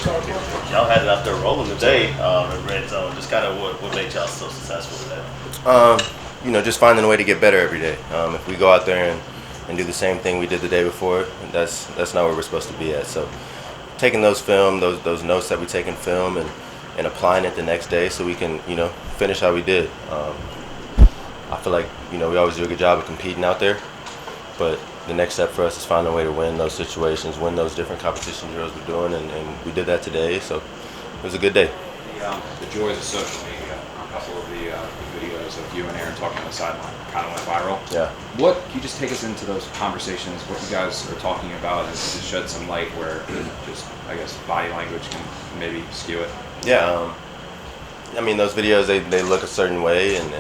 Y'all had it out there rolling today in red zone. Just kind of what made y'all so successful with that? Just finding a way to get better every day. If we go out there and do the same thing we did the day before, that's not where we're supposed to be at. So taking those notes that we take in film and applying it the next day so we can, finish how we did. I feel like, we always do a good job of competing out there, but the next step for us is finding a way to win those situations, win those different competition drills we're doing, and we did that today, so it was a good day. The joys of social media, a couple of the videos of you and Aaron talking on the sideline kind of went viral. Yeah. Can you just take us into those conversations, what you guys are talking about, and just shed some light where just, I guess, body language can maybe skew it? Yeah. Those videos, they look a certain way, and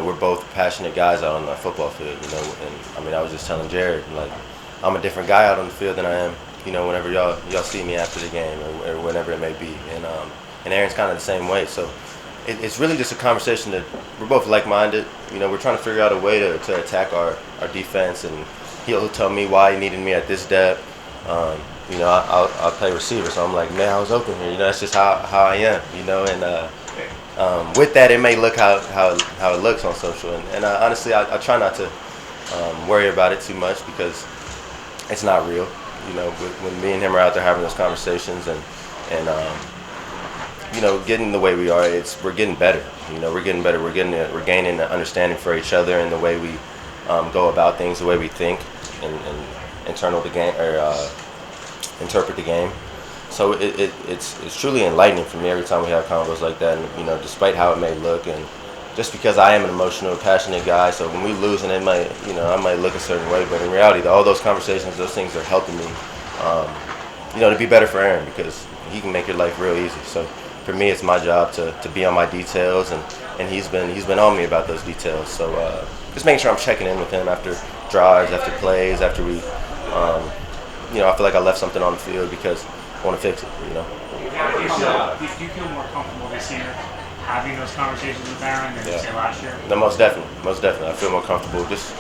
we're both passionate guys out on the football field, and I was just telling Jared, like, I'm a different guy out on the field than I am, whenever y'all see me after the game or whenever it may be, and Aaron's kind of the same way. So it's really just a conversation that we're both like-minded. We're trying to figure out a way to attack our defense, and he'll tell me why he needed me at this depth. I'll play receiver, so I'm like, man, I was open here. That's just how I am, and with that, it may look how it looks on social, and honestly, I try not to worry about it too much because it's not real. When me and him are out there having those conversations and getting the way we are, we're getting better. We're getting better. We're gaining an understanding for each other and the way we go about things, the way we think and internal the game or interpret the game. So it's truly enlightening for me every time we have combos like that. And despite how it may look, and just because I am an emotional, passionate guy, so when we lose, and I might look a certain way, but in reality, all those conversations, those things are helping me, to be better for Aaron, because he can make your life real easy. So for me, it's my job to be on my details, and he's been on me about those details. So just making sure I'm checking in with him after drives, after plays, after we, I feel like I left something on the field because I want to fix it. Do you feel more comfortable this year having those conversations with Aaron than you say last year? No, most definitely. I feel more comfortable just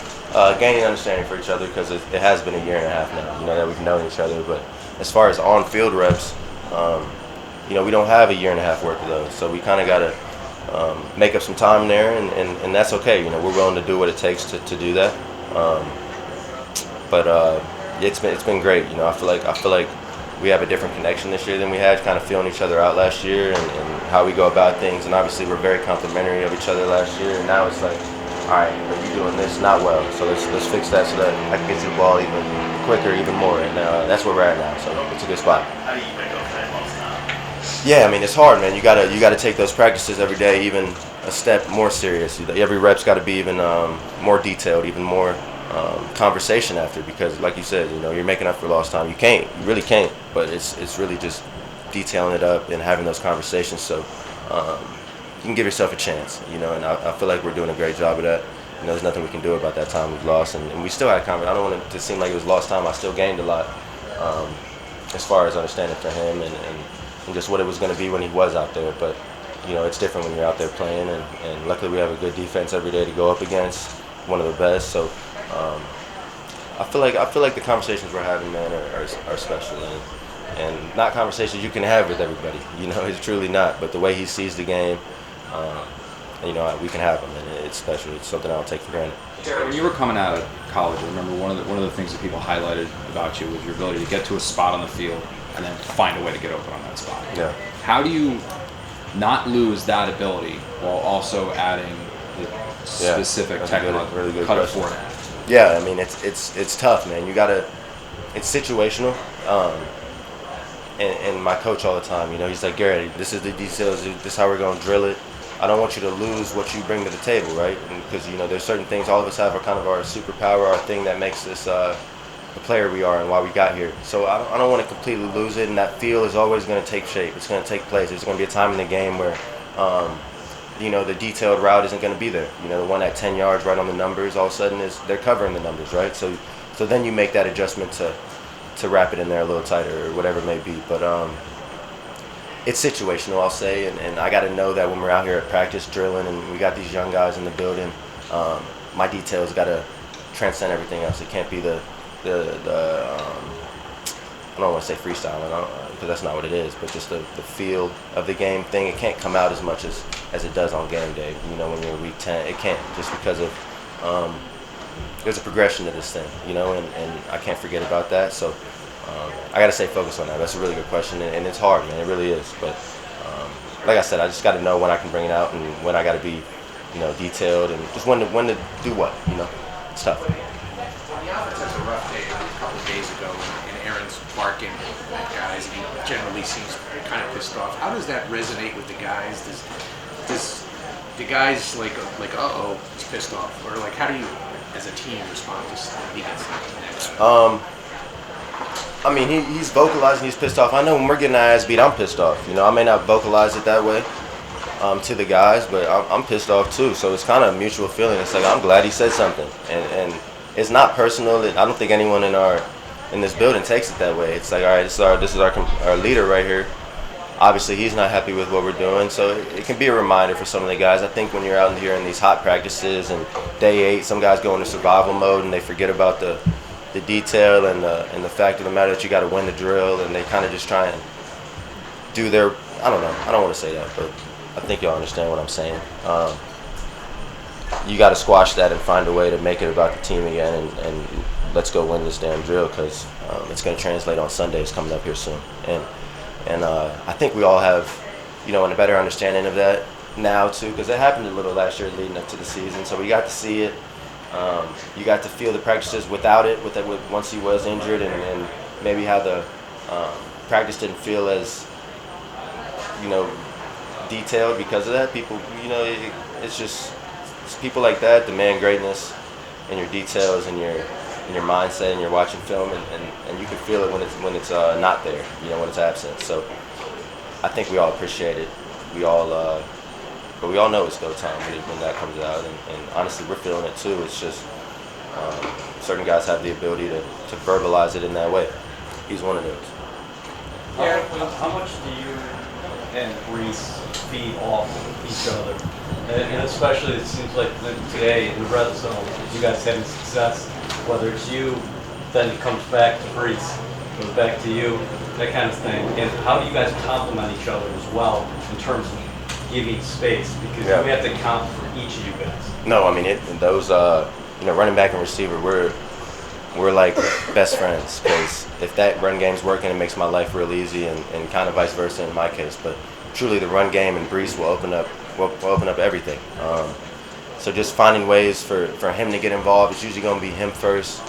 gaining understanding for each other because it has been a year and a half now, that we've known each other. But as far as on-field reps, we don't have a year and a half worth of those, so we kind of got to make up some time there, and that's okay. We're willing to do what it takes to do that. But it's been great. I feel like we have a different connection this year than we had, kind of feeling each other out last year and how we go about things. And obviously, we're very complimentary of each other last year. And now it's like, all right, you're doing this not well, so let's fix that so that I can get you the ball even quicker, even more. And that's where we're at now. So it's a good spot. How do you make up for that most time? Yeah, it's hard, man. You gotta take those practices every day even a step more serious. Every rep's got to be even more detailed, even more conversation after, because like you said, you're making up for lost time. You really can't, but it's really just detailing it up and having those conversations so you can give yourself a chance, and I feel like we're doing a great job of that. There's nothing we can do about that time we've lost, and we still had conversation. I don't want it to seem like it was lost time. I still gained a lot as far as understanding for him and just what it was going to be when he was out there, but it's different when you're out there playing, and luckily we have a good defense every day to go up against, one of the best. So I feel like the conversations we're having, man, are special, and not conversations you can have with everybody. It's truly not. But the way he sees the game, we can have them, and it's special. It's something I don't take for granted. When you were coming out of college, I remember one of the things that people highlighted about you was your ability to get to a spot on the field and then find a way to get open on that spot. Yeah. How do you not lose that ability while also adding the specific technical really good cut question. for it? Yeah, it's tough, man. It's situational. And my coach all the time, he's like, Garrett, this is the details. This is how we're gonna drill it. I don't want you to lose what you bring to the table, right? Because there's certain things all of us have are kind of our superpower, our thing that makes us the player we are and why we got here. So I don't want to completely lose it, and that feel is always going to take shape. It's going to take place. There's going to be a time in the game where, the detailed route isn't going to be there. The one at 10 yards right on the numbers, all of a sudden they're covering the numbers, right? So then you make that adjustment to wrap it in there a little tighter or whatever it may be. But it's situational, I'll say, and I got to know that when we're out here at practice drilling and we got these young guys in the building, my details got to transcend everything else. It can't be the I don't want to say freestyling, because that's not what it is, but just the feel of the game thing. It can't come out as much as it does on game day. You know, when you're week 10, it can't, just because of there's a progression to this thing, you know, and I can't forget about that. So I got to stay focused on that. That's a really good question, and it's hard, man. It really is. But like I said, I just got to know when I can bring it out and when I got to be, you know, detailed, and just when to do what, you know. It's tough. The offense has a rough day a couple of days ago, and Aaron's barking at guys, and he generally seems kind of pissed off. How does that resonate with the guys? Does the guys like uh-oh, he's pissed off, or like how do you, as a team, respond to stuff he gets? I mean, he's vocalizing he's pissed off. I know when we're getting our ass beat, I'm pissed off. You know, I may not vocalize it that way to the guys, but I'm pissed off too. So it's kind of a mutual feeling. It's like, I'm glad he said something, and it's not personal. I don't think anyone in this building takes it that way. It's like, all right, this is our leader right here. Obviously, he's not happy with what we're doing, so it can be a reminder for some of the guys. I think when you're out here in these hot practices and day 8, some guys go into survival mode and they forget about the detail and the fact of the matter that you got to win the drill, and they kind of just try and do their, I don't know, I don't want to say that, but I think y'all understand what I'm saying. You got to squash that and find a way to make it about the team again, and let's go win this damn drill, because it's going to translate on Sundays coming up here soon. And I think we all have, you know, a better understanding of that now too, because it happened a little last year leading up to the season. So we got to see it. You got to feel the practices without it, once he was injured, and maybe how the practice didn't feel as, you know, detailed because of that. People, you know, it's people like that demand greatness in your details and your mindset, and you're watching film, and you can feel it when it's not there, you know, when it's absent. So I think we all appreciate it. But we all know it's go time when that comes out, and honestly, we're feeling it too. It's just certain guys have the ability to verbalize it in that way. He's one of those. How much do you and Breece feed off each other? And especially, it seems like today in the red zone, you guys having success, whether it's you, then it comes back to Breece, goes back to you, that kind of thing. And how do you guys complement each other as well in terms of giving space? Because we have to count for each of you guys. No, I mean, those, you know, running back and receiver, we're like best friends, because if that run game's working, it makes my life real easy, and kind of vice versa in my case. But truly, the run game and Breece will open up everything. So just finding ways for him to get involved, it's usually going to be him first.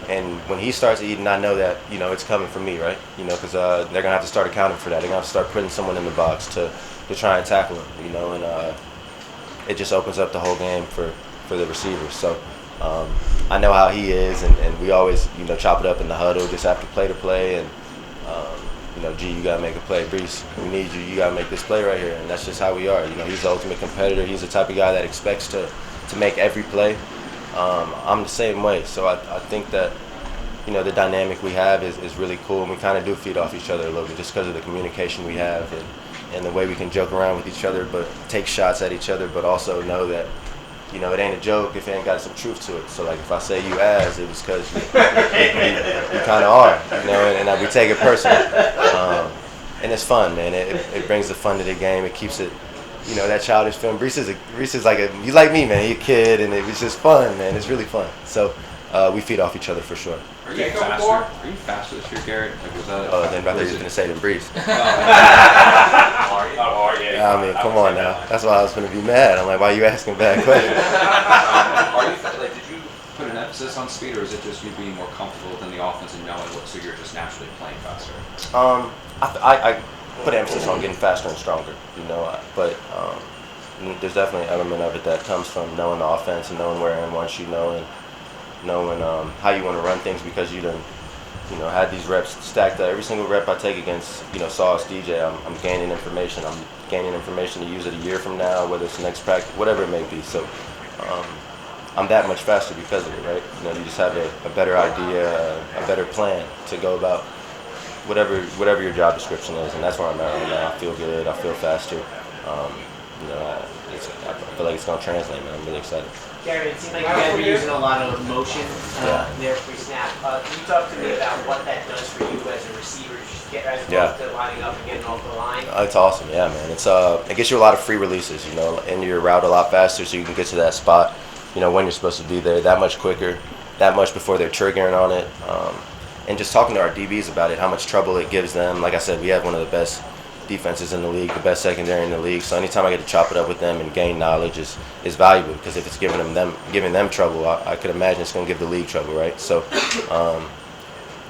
And when he starts eating, I know that, you know, it's coming from me, right? You know, because they're going to have to start accounting for that. They're going to have to start putting someone in the box to try and tackle him, you know, and it just opens up the whole game for the receivers. So I know how he is, and we always, you know, chop it up in the huddle just after play to play, and you know, you gotta make a play. Breece, we need you. You gotta make this play right here, and that's just how we are. You know, he's the ultimate competitor. He's the type of guy that expects to make every play. I'm the same way. So I think that, you know, the dynamic we have is really cool, and we kind of do feed off each other a little bit just because of the communication we have and the way we can joke around with each other, but take shots at each other, but also know that, you know, it ain't a joke if it ain't got some truth to it. So, like, if I say you ass, it was because you kind of are, you know, and we take it personal. And it's fun, man. It brings the fun to the game. It keeps it, you know, that childish feeling. Breece is like he's like me, man. He's a kid, and it was just fun, man. It's really fun. So we feed off each other for sure. Are you faster? Are you faster this year, Garrett? Like, was that Then I thought you were going to say than Breece. Yeah. I mean, come on now. That's why I was going to be mad. I'm like, why are you asking bad questions? Did you put an emphasis on speed, or is it just you being more comfortable within the offense and knowing what, so you're just naturally playing faster? I put emphasis on getting faster and stronger, you know, but there's definitely an element of it that comes from knowing the offense and knowing where Aaron wants you, knowing how you want to run things, because you done, you know, had these reps stacked up. Every single rep I take against, you know, Sauce, DJ, I'm gaining information. I'm gaining information to use it a year from now, whether it's the next practice, whatever it may be. So I'm that much faster because of it, right? You know, you just have a better idea, a better plan to go about whatever your job description is, and that's where I'm at right now. I feel good. I feel faster. I feel like it's going to translate, man. I'm really excited. Garrett, it seemed like you guys were using a lot of motion there pre-snap. Can you talk to me about what that does for you as a receiver, just as opposed to lining up and getting off the line? It's awesome, yeah, man. It gets you a lot of free releases, and your route a lot faster, so you can get to that spot, when you're supposed to be there, that much quicker, that much before they're triggering on it. And just talking to our DBs about it, how much trouble it gives them. Like I said, we have one of the best defenses in the league, the best secondary in the league. So anytime I get to chop it up with them and gain knowledge is valuable, because if it's giving them trouble, I could imagine it's going to give the league trouble, right? So,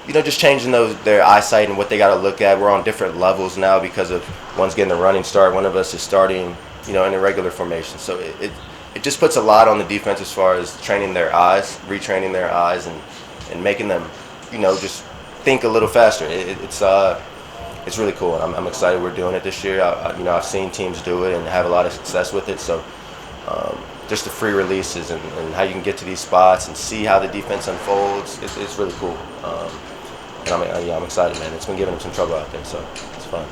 just changing their eyesight and what they got to look at. We're on different levels now because of one's getting a running start, one of us is starting, in a regular formation. So it just puts a lot on the defense as far as training their eyes, retraining their eyes, and making them, just think a little faster. It's really cool, and I'm excited we're doing it this year. I've seen teams do it and have a lot of success with it. So just the free releases and how you can get to these spots and see how the defense unfolds, it's really cool. And I'm excited, man. It's been giving them some trouble out there, so it's fun.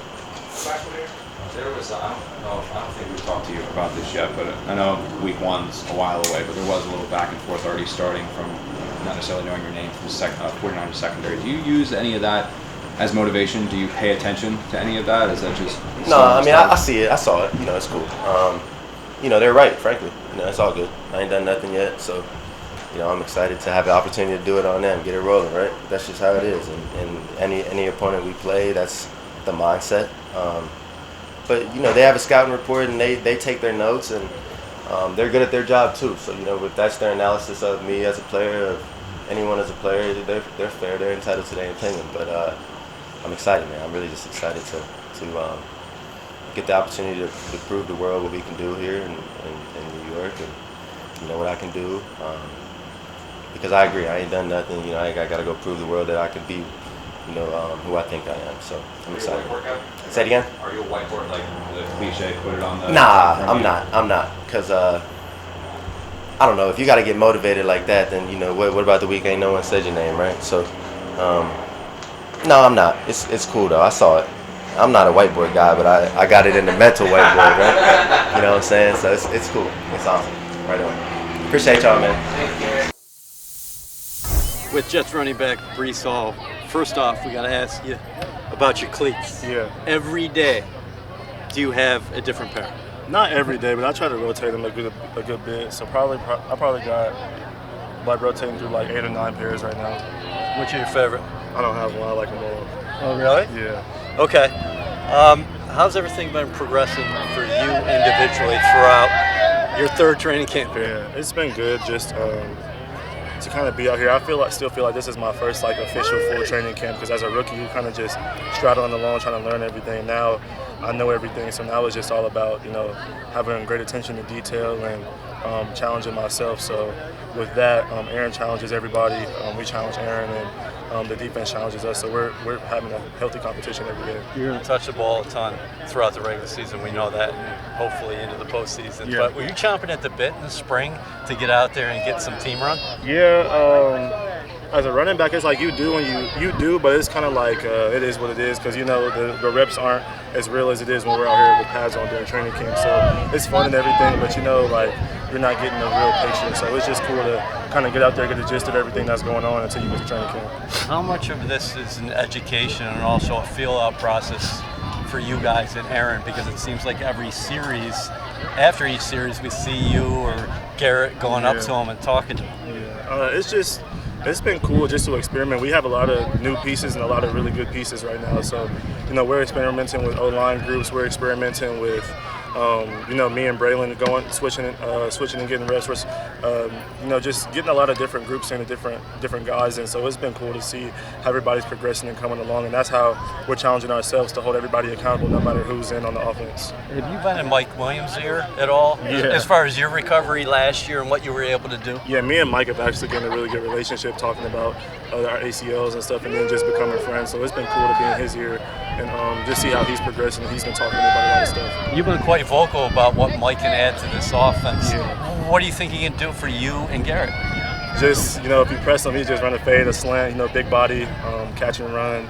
There was, I don't think we've talked to you about this yet, but I know week one's a while away, but there was a little back and forth already starting from not necessarily knowing your name from 49ers secondary. Do you use any of that as motivation? Do you pay attention to any of that? Is that just... No, I see it. I saw it. It's cool. They're right, frankly. It's all good. I ain't done nothing yet, so, I'm excited to have the opportunity to do it on them, get it rolling, right? That's just how it is. And any opponent we play, that's the mindset. But, they have a scouting report, and they take their notes, and they're good at their job, too. So, if that's their analysis of me as a player, of anyone as a player, they're fair. They're entitled to their opinion. But I'm excited, man. I'm really just excited to get the opportunity to prove the world what we can do here in New York, and what I can do. Because I agree, I ain't done nothing. I got to go prove the world that I can be, who I think I am. So I'm excited. Say it again. Are you a whiteboard, like the cliche, put it on the... Nah, I'm not. Because I don't know, if you got to get motivated like that, then what about the week ain't no one said your name, right? So no, I'm not. It's cool though. I saw it. I'm not a whiteboard guy, but I got it in the mental whiteboard, right? You know what I'm saying? So it's cool. It's awesome. Right on. Appreciate y'all, man. With Jets running back Breece Hall, first off, we got to ask you about your cleats. Yeah. Every day, do you have a different pair? Not every day, but I try to rotate them a good bit. So I probably got rotating through like 8 or 9 pairs right now. Which are your favorite? I don't have one. I like them all. Oh, really? Yeah. Okay. How's everything been progressing for you individually throughout your third training camp here? Yeah, it's been good. Just to kind of be out here. I still feel like this is my first official full training camp, because as a rookie you kind of just straddle on the lawn trying to learn everything. Now I know everything, so now it's just all about having great attention to detail and challenging myself. So with that, Aaron challenges everybody. We challenge Aaron, and the defense challenges us. So we're having a healthy competition every day. You're going to touch the ball a ton throughout the regular season. We know that, and hopefully into the postseason. Yeah. But were you chomping at the bit in the spring to get out there and get some team run? Yeah. As a running back, it's like you do when you do, but it's kind of like it is what it is, because the reps aren't as real as it is when we're out here with pads on during training camp. So it's fun and everything, but you're not getting the real picture. So it's just cool to kind of get out there, get the gist of everything that's going on until you get to training camp. How much of this is an education and also a feel-out process for you guys and Aaron? Because it seems like every series, after each series, we see you or Garrett going up to him and talking to him. Yeah. It's been cool just to experiment. We have a lot of new pieces and a lot of really good pieces right now. So, we're experimenting with O-line groups. We're experimenting with, me and Braylon switching and getting reps. Just getting a lot of different groups and different guys. And so it's been cool to see how everybody's progressing and coming along. And that's how we're challenging ourselves to hold everybody accountable, no matter who's in on the offense. Have you been in Mike Williams' ear at all? Yeah. As far as your recovery last year and what you were able to do? Yeah, me and Mike have actually gotten a really good relationship, talking about our ACLs and stuff, and then just becoming friends. So it's been cool to be in his ear and just see how he's progressing. He's been talking to me about a lot of stuff. You've been quite vocal about what Mike can add to this offense. Yeah. What do you think he can do for you and Garrett? Just, if you press him, he's just run a fade, a slant, big body, catch and run.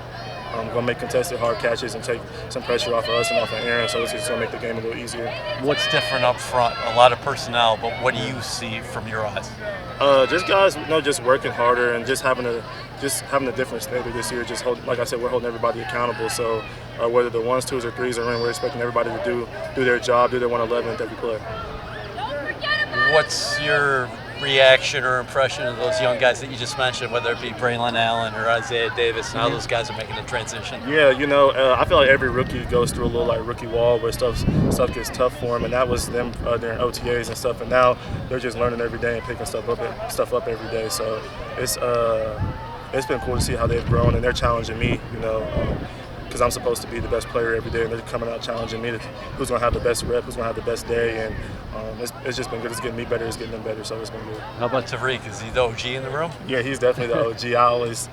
going to make contested hard catches and take some pressure off of us and off of Aaron. So it's just going to make the game a little easier. What's different up front? A lot of personnel, but what do you see from your eyes? Just guys, just working harder and just having a different standard this year. Like I said, we're holding everybody accountable. So whether the 1s, 2s, or 3s are in, we're expecting everybody to do their job, do their 111th every play. What's your reaction or impression of those young guys that you just mentioned, whether it be Braylon Allen or Isaiah Davis, and how those guys are making the transition? Yeah, I feel like every rookie goes through a little rookie wall where stuff gets tough for them, and that was them during OTAs and stuff. And now they're just learning every day and picking stuff up every day. So it's been cool to see how they've grown, and they're challenging me, because I'm supposed to be the best player every day, and they're coming out challenging me who's going to have the best rep, who's going to have the best day, and it's just been good. It's getting me better, it's getting them better, so it's been good. How about Tariq? Is he the OG in the room? Yeah, he's definitely the OG. I always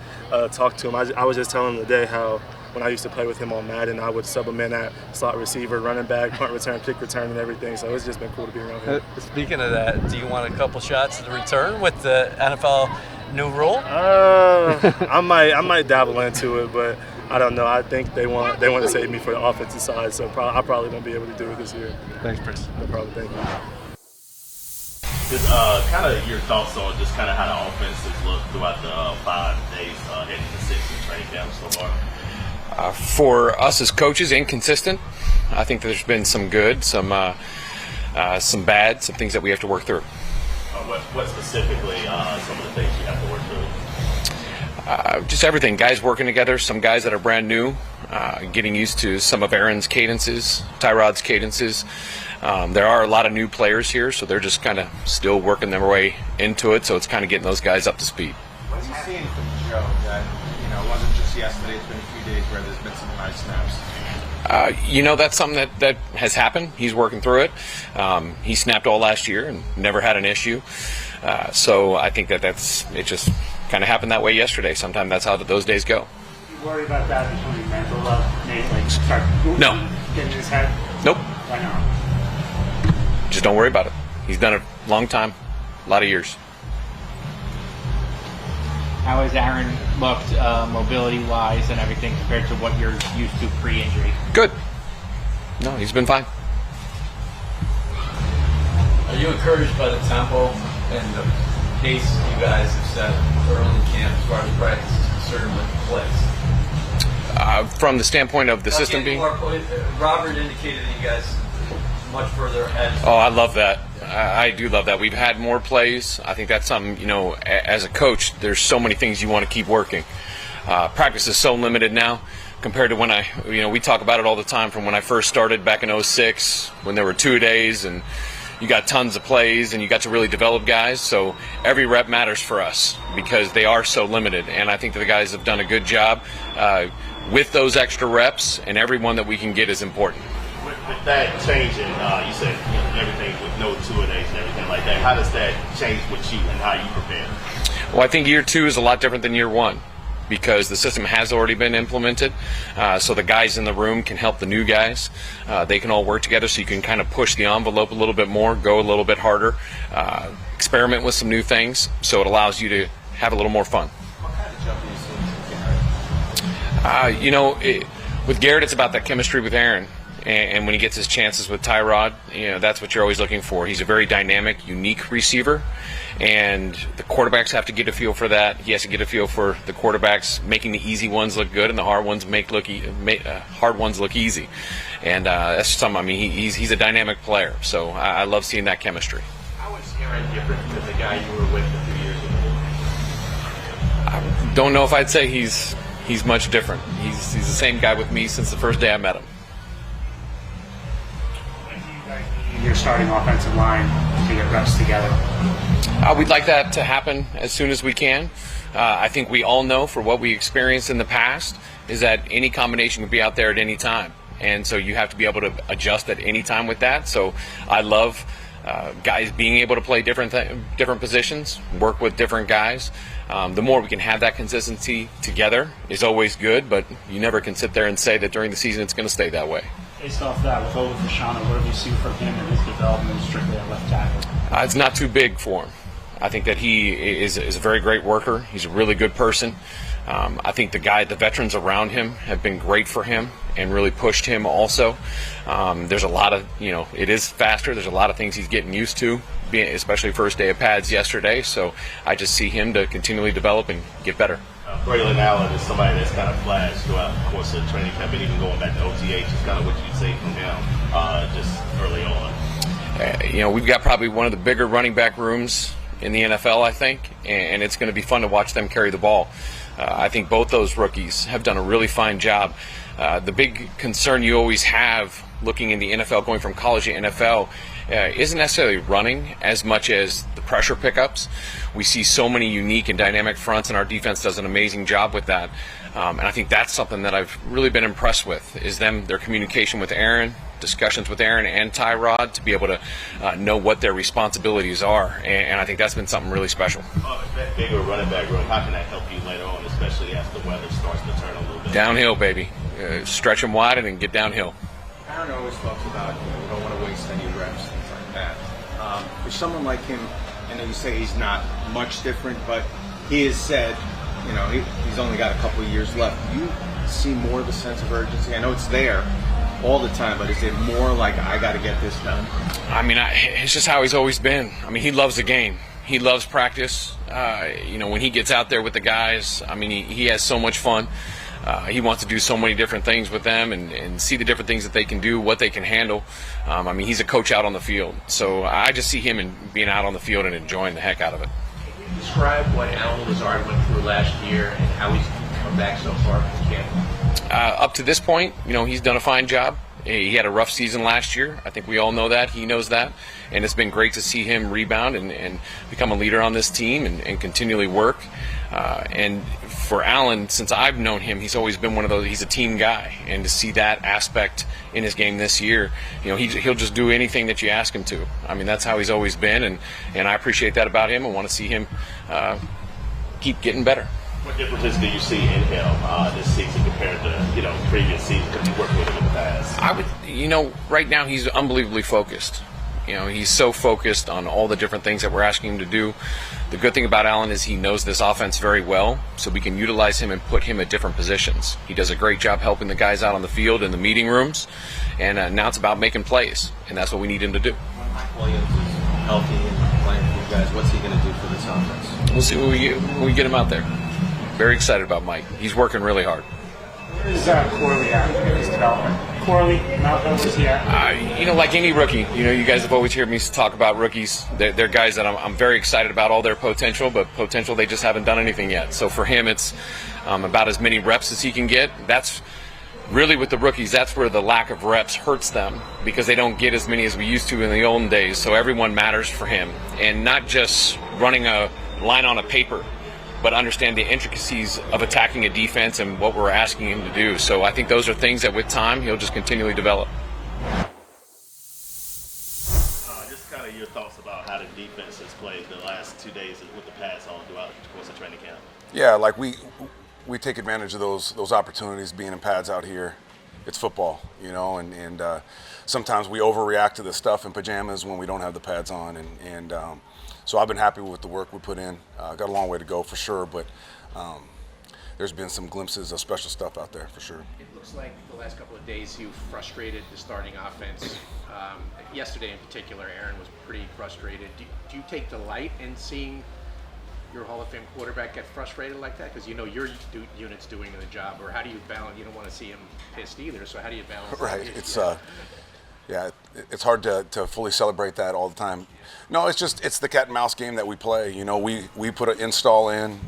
talk to him. I was just telling him today how when I used to play with him on Madden, I would sub him in at slot receiver, running back, punt return, kick return, and everything, so it's just been cool to be around him. Speaking of that, do you want a couple shots at the return with the NFL new rule? I might dabble into it, but I don't know. I think they want to save me for the offensive side, so I probably won't be able to do it this year. Thanks, Breece. No problem. Thank you. Just kind of your thoughts on just kind of how the offense has looked throughout the 5 days heading to 6 in training camp so far. For us as coaches, inconsistent. I think there's been some good, some bad, some things that we have to work through. What specifically some of the things you have to work through? Just everything. Guys working together, some guys that are brand new, getting used to some of Aaron's cadences, Tyrod's cadences. There are a lot of new players here, so they're just kind of still working their way into it, so it's kind of getting those guys up to speed. What are you seeing from Joe that, it wasn't just yesterday, it's been a few days where there's been some nice snaps? That's something that has happened. He's working through it. He snapped all last year and never had an issue. So I think it just kind of happened that way yesterday. Sometimes that's how those days go. You worry about that becoming mental maybe start No. getting in his head? Nope. Why not? Just don't worry about it. He's done it a long time, a lot of years. How has Aaron looked mobility-wise and everything compared to what you're used to pre-injury? Good. No, he's been fine. Are you encouraged by the tempo and the pace you guys have set early in camp as far as practice is concerned with plays? From the standpoint of the system being... Robert indicated that you guys much further ahead. Oh, I love that. I do love that. We've had more plays. I think that's something, as a coach, there's so many things you want to keep working. Practice is so limited now compared to when we talk about it all the time from when I first started back in 06 when there were 2 days and you got tons of plays and you got to really develop guys. So every rep matters for us because they are so limited. And I think that the guys have done a good job with those extra reps, and every one that we can get is important. With that changing, you said everything with no 2-a-days and everything like that. How does that change with you and how you prepare? Well, I think year 2 is a lot different than year 1 because the system has already been implemented. So the guys in the room can help the new guys. They can all work together so you can kind of push the envelope a little bit more, go a little bit harder, experiment with some new things so it allows you to have a little more fun. What kind of jump do you see with Garrett? With Garrett, it's about that chemistry with Aaron. And when he gets his chances with Tyrod, that's what you're always looking for. He's a very dynamic, unique receiver, and the quarterbacks have to get a feel for that. He has to get a feel for the quarterbacks making the easy ones look good and the hard ones hard ones look easy. And that's something. I mean, he's a dynamic player, so I love seeing that chemistry. How is Aaron different from the guy you were with a few years ago? I don't know if I'd say he's much different. He's the same guy with me since the first day I met him. Your starting offensive line to get reps together? We'd like that to happen as soon as we can. I think we all know for what we experienced in the past is that any combination can be out there at any time. And so you have to be able to adjust at any time with that. So I love guys being able to play different positions, work with different guys. The more we can have that consistency together is always good, but you never can sit there and say that during the season it's going to stay that way. Based off that, with Ulbrich and Shana, what have you seen from him and his development strictly at left tackle? It's not too big for him. I think that he is a very great worker. He's a really good person. I think the veterans around him have been great for him and really pushed him also. There's a lot of, it is faster. There's a lot of things he's getting used to, especially first day of pads yesterday. So I just see him to continually develop and get better. Braylon Allen is somebody that's kind of flashed throughout the course of training camp and even going back to OTH. Just kind of what you'd say from him just early on. We've got probably one of the bigger running back rooms in the NFL, I think, and it's going to be fun to watch them carry the ball. I think both those rookies have done a really fine job. The big concern you always have looking in the NFL, going from college to NFL, isn't necessarily running as much as the pressure pickups. We see so many unique and dynamic fronts, and our defense does an amazing job with that. And I think that's something that I've really been impressed with, is their communication with Aaron, discussions with Aaron and Tyrod to be able to know what their responsibilities are. And I think that's been something really special. That bigger running back room, how can that help you later on, especially as the weather starts to turn a little bit? Downhill, baby. Stretch them wide and then get downhill. Aaron always talks about you don't want to waste any reps, things like that. For someone like him, I know you say he's not much different, but he has said, he's only got a couple of years left. Do you see more of a sense of urgency? I know it's there all the time, but is it more like, I got to get this done? It's just how he's always been. He loves the game. He loves practice. When he gets out there with the guys, he has so much fun. He wants to do so many different things with them and see the different things that they can do, what they can handle. He's a coach out on the field. So I just see him being out on the field and enjoying the heck out of it. Can you describe what Alan Lazard went through last year and how he's come back so far from camp? Up to this point, he's done a fine job. He had a rough season last year. I think we all know that. He knows that. And it's been great to see him rebound and become a leader on this team and continually work. And for Allen, since I've known him, he's always been one of those, he's a team guy. And to see that aspect in his game this year, he'll just do anything that you ask him to. That's how he's always been. And I appreciate that about him and want to see him keep getting better. What differences do you see in him this season compared to previous seasons? Because you worked with him in the past. Right now he's unbelievably focused. He's so focused on all the different things that we're asking him to do. The good thing about Allen is he knows this offense very well, so we can utilize him and put him at different positions. He does a great job helping the guys out on the field in the meeting rooms, and now it's about making plays, and that's what we need him to do. When Mike Williams is healthy and playing for you guys, what's he going to do for this offense? We'll see when we get him out there. Very excited about Mike. He's working really hard. Where is Corley at in his development? Corley, Malcolm, where's he at? Like any rookie, you guys have always heard me talk about rookies. They're guys that I'm very excited about all their potential, but potential they just haven't done anything yet. So for him, it's about as many reps as he can get. That's really with the rookies, that's where the lack of reps hurts them because they don't get as many as we used to in the olden days. So everyone matters for him, and not just running a line on a paper, but understand the intricacies of attacking a defense and what we're asking him to do. So I think those are things that with time he'll just continually develop. Just kind of your thoughts about how the defense has played the last 2 days with the pass on throughout the course of training camp. Yeah, like we take advantage of those opportunities being in pads out here. It's football, and sometimes we overreact to the stuff in pajamas when we don't have the pads on, and so I've been happy with the work we put in. Got a long way to go for sure, but there's been some glimpses of special stuff out there for sure. It looks like the last couple of days you frustrated the starting offense. Yesterday in particular, Aaron was pretty frustrated. Do you take delight in seeing your Hall of Fame quarterback get frustrated like that? Because your unit's doing the job, or how do you balance? You don't want to see him pissed either, so how do you balance right, that? It's hard to fully celebrate that all the time. No, it's the cat and mouse game that we play. We put an install in,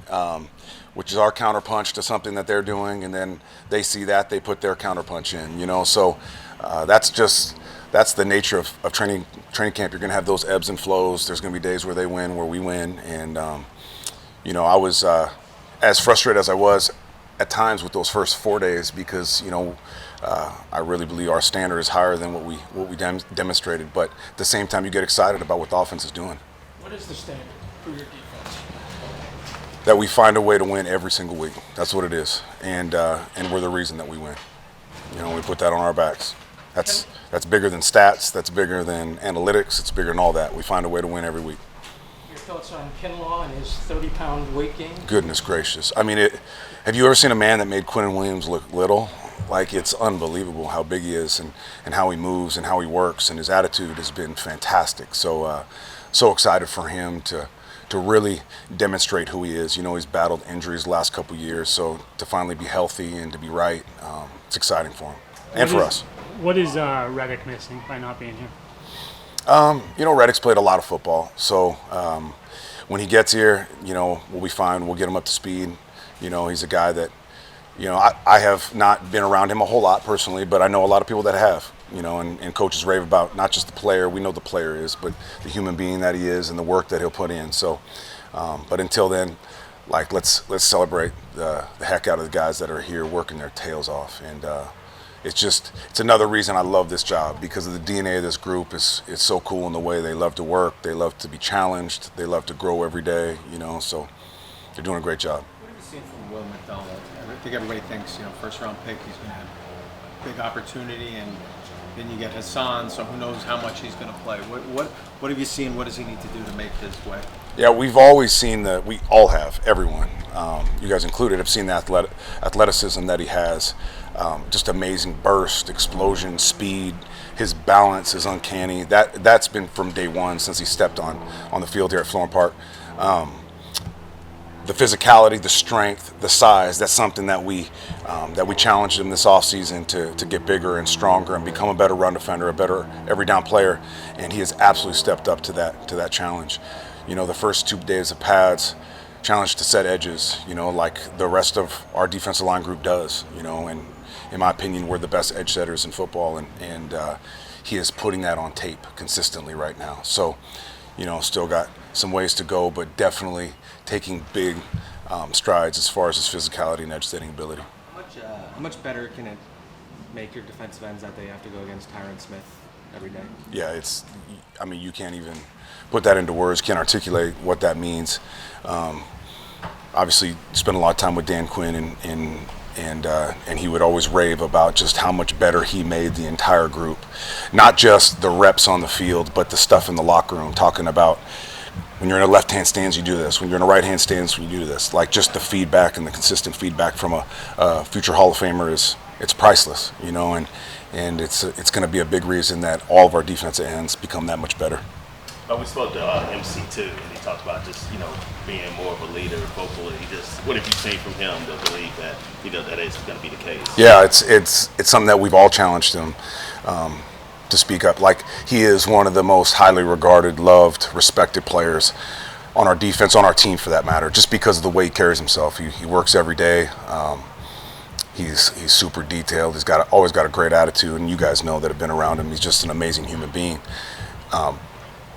which is our counter punch to something that they're doing, and then they see that, they put their counter punch in. So that's the nature of training camp. You're going to have those ebbs and flows. There's going to be days where they win, where we win, and I was as frustrated as I was at times with those first 4 days because I really believe our standard is higher than what we demonstrated. But at the same time, you get excited about what the offense is doing. What is the standard for your defense? That we find a way to win every single week. That's what it is, and we're the reason that we win. We put that on our backs. That's bigger than stats. That's bigger than analytics. It's bigger than all that. We find a way to win every week. Your thoughts on Kinlaw and his 30-pound weight gain? Goodness gracious. I mean, have you ever seen a man that made Quinnen Williams look little? Like, it's unbelievable how big he is and how he moves and how he works, and his attitude has been fantastic. So so excited for him to really demonstrate who he is. You know, he's battled injuries the last couple years, so to finally be healthy and to be right, it's exciting for him and for us. What is Reddick missing by not being here? You know, Reddick's played a lot of football, so when he gets here, you know, we'll be fine. We'll get him up to speed. You know, he's a guy that, you know, I have not been around him a whole lot personally, but I know a lot of people that have, you know, and coaches rave about not just the player, we know the player is, but the human being that he is and the work that he'll put in. So, but until then, like, let's celebrate the heck out of the guys that are here working their tails off. And it's another reason I love this job, because of the DNA of this group. It's so cool in the way they love to work, they love to be challenged, they love to grow every day, you know, so they're doing a great job. What have you seen from Will McDonald? I think everybody thinks, you know, first-round pick, he's going to have a big opportunity, and then you get Hassan, so who knows how much he's going to play. What have you seen? What does he need to do to make his way? Yeah, we've always seen we all have, everyone, you guys included, have seen the athleticism that he has. Just amazing burst, explosion, speed. His balance is uncanny. That's been from day one since he stepped on the field here at Florham Park. The physicality, the strength, the size, that's something that we challenged him this offseason to get bigger and stronger and become a better run defender, a better every down player, and he has absolutely stepped up to that challenge. You know, the first 2 days of pads, challenged to set edges, you know, like the rest of our defensive line group does, you know, and in my opinion, we're the best edge setters in football, and he is putting that on tape consistently right now. So, you know, still got some ways to go, but definitely taking big strides as far as his physicality and edge setting ability. How much better can it make your defensive ends that they have to go against Tyron Smith every day? Yeah, I mean, you can't even put that into words, can't articulate what that means. Obviously, spent a lot of time with Dan Quinn, and he would always rave about just how much better he made the entire group. Not just the reps on the field, but the stuff in the locker room, talking about when you're in a left-hand stance, you do this. When you're in a right-hand stance, you do this. Like, just the feedback and the consistent feedback from a future Hall of Famer it's priceless, you know, and it's going to be a big reason that all of our defensive ends become that much better. We spoke to MC too, and he talked about just, you know, being more of a leader vocally. What have you seen from him to believe that, you know, that is going to be the case? Yeah, it's something that we've all challenged him to speak up. Like, he is one of the most highly regarded, loved, respected players on our defense, on our team for that matter, just because of the way he carries himself. He works every day. He's super detailed. He's always got a great attitude, and you guys know that have been around him. He's just an amazing human being.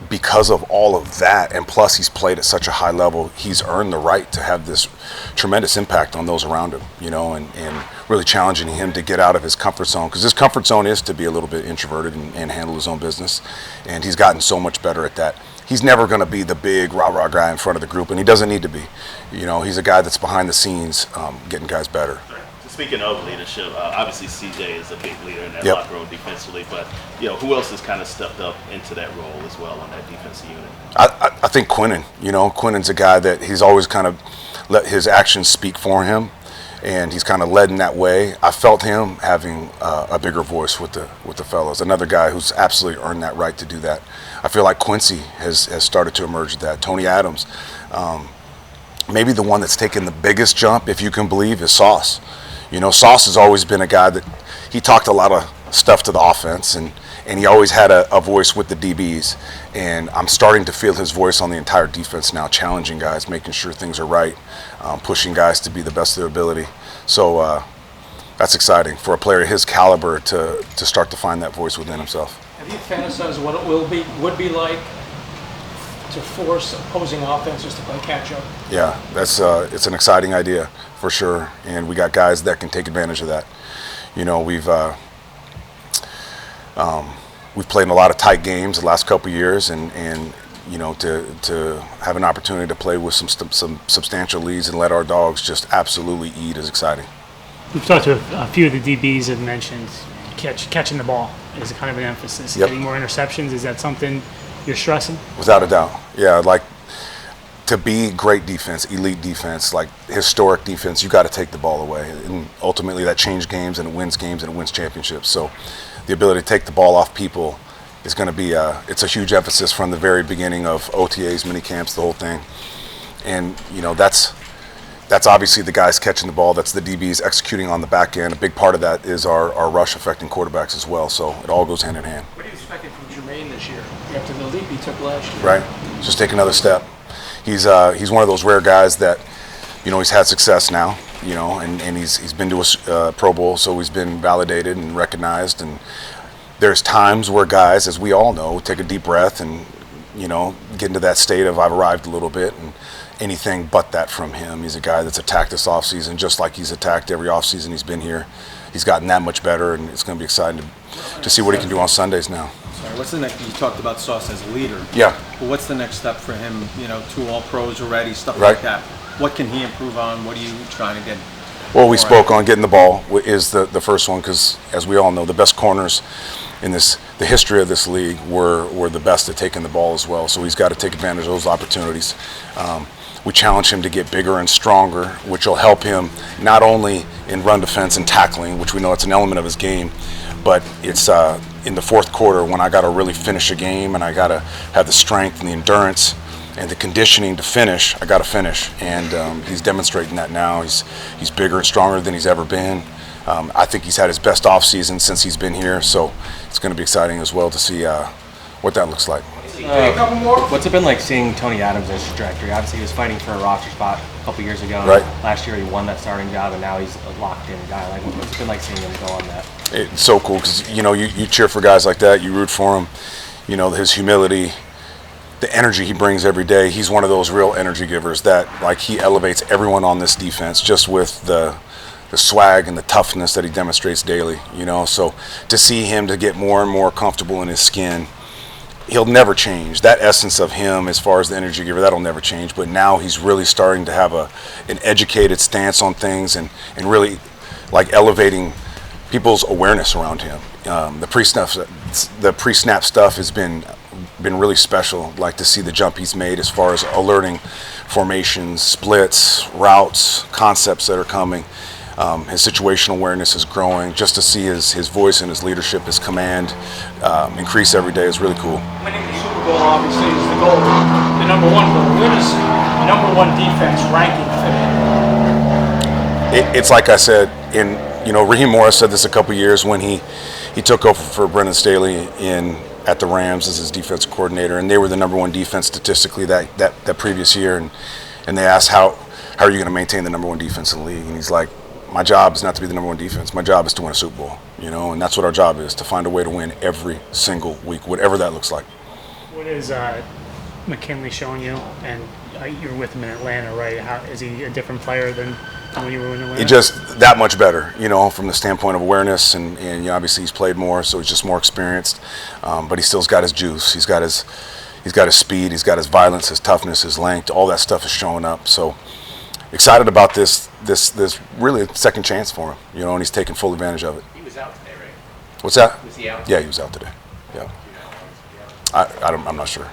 Because of all of that, and plus he's played at such a high level, he's earned the right to have this tremendous impact on those around him, you know, and really challenging him to get out of his comfort zone, because his comfort zone is to be a little bit introverted and handle his own business, and he's gotten so much better at that. He's never going to be the big rah-rah guy in front of the group, and he doesn't need to be. You know, he's a guy that's behind the scenes getting guys better. Speaking of leadership, obviously CJ is a big leader in that locker room defensively, but, you know, who else has kind of stepped up into that role as well on that defensive unit? I think Quinnen. You know, Quinnen's a guy that he's always kind of let his actions speak for him, and he's kind of led in that way. I felt him having a bigger voice with the fellows. Another guy who's absolutely earned that right to do that. I feel like Quincy has started to emerge that. Tony Adams. Maybe the one that's taken the biggest jump, if you can believe, is Sauce. You know, Sauce has always been a guy that he talked a lot of stuff to the offense, and he always had a voice with the DBs. And I'm starting to feel his voice on the entire defense now, challenging guys, making sure things are right, pushing guys to be the best of their ability. So that's exciting for a player of his caliber to start to find that voice within himself. Have you fantasized what it would be like to force opposing offenses to play catch-up? Yeah, it's an exciting idea for sure, and we got guys that can take advantage of that. You know, we've played in a lot of tight games the last couple of years, and you know, to have an opportunity to play with some substantial leads and let our dogs just absolutely eat is exciting. We've talked to a few of the DBs have mentioned catching the ball is kind of an emphasis. Yep. Getting more interceptions, is that something you're stressing? Without a doubt, yeah. Like, to be great defense, elite defense, like historic defense, you got to take the ball away, and ultimately that changes games and it wins championships. So the ability to take the ball off people is going to be it's a huge emphasis from the very beginning of OTAs, mini camps, the whole thing. And that's obviously the guys catching the ball. That's the DBs executing on the back end. A big part of that is our rush affecting quarterbacks as well. So it all goes hand in hand. What are you expecting from Jermaine this year after the leap he took last year? Right. Just take another step. He's one of those rare guys that, he's had success now, and he's been to a Pro Bowl, so he's been validated and recognized. And there's times where guys, as we all know, take a deep breath and, get into that state of I've arrived a little bit, and anything but that from him. He's a guy that's attacked this offseason just like he's attacked every offseason he's been here. He's gotten that much better, and it's going to be exciting to see what he can do on Sundays now. Sorry, what's the next? You talked about Sauce as a leader. Yeah. But what's the next step for him? 2 All-Pros already, stuff Right. like that. What can he improve on? What are you trying to get? Well, we spoke on getting the ball is the first one, because as we all know, the best corners in the history of this league were the best at taking the ball as well. So he's got to take advantage of those opportunities. We challenge him to get bigger and stronger, which will help him not only in run defense and tackling, which we know it's an element of his game, but it's in the fourth quarter when I got to really finish a game and I got to have the strength and the endurance and the conditioning to finish. I got to finish, and he's demonstrating that now. He's bigger and stronger than he's ever been. I think he's had his best off season since he's been here, so it's going to be exciting as well to see what that looks like. What's it been like seeing Tony Adams' trajectory? Obviously, he was fighting for a roster spot a couple years ago. Right. Last year, he won that starting job, and now he's a locked-in guy. Like, what's it been like seeing him go on that? It's so cool because you cheer for guys like that. You root for him. His humility, the energy he brings every day. He's one of those real energy givers that, like, he elevates everyone on this defense just with the swag and the toughness that he demonstrates daily. So to see him to get more and more comfortable in his skin. He'll never change. That essence of him as far as the energy giver, that'll never change. But now he's really starting to have an educated stance on things and really like elevating people's awareness around him. The pre-snap stuff has been really special, like to see the jump he's made as far as alerting formations, splits, routes, concepts that are coming. His situational awareness is growing. Just to see his voice and his leadership, his command increase every day is really cool. Winning the Super Bowl obviously is the goal, the number one goal. Where does number one defense ranking fit in? It's like I said, Raheem Morris said this a couple years when he took over for Brendan Staley at the Rams as his defensive coordinator, and they were the number one defense statistically that previous year, and they asked how are you going to maintain the number one defense in the league, and he's like, my job is not to be the number one defense. My job is to win a Super Bowl, and that's what our job is, to find a way to win every single week, whatever that looks like. What is McKinley showing you? And you were with him in Atlanta, right? Is he a different player than when you were in Atlanta? He's just that much better, from the standpoint of awareness, and obviously he's played more, so he's just more experienced. But he still's got his juice. He's got his speed. He's got his violence, his toughness, his length. All that stuff is showing up. So excited about this really second chance for him, and he's taking full advantage of it. He was out today, right? What's that? Was he out? Yeah, he was out today. Yeah. I'm not sure.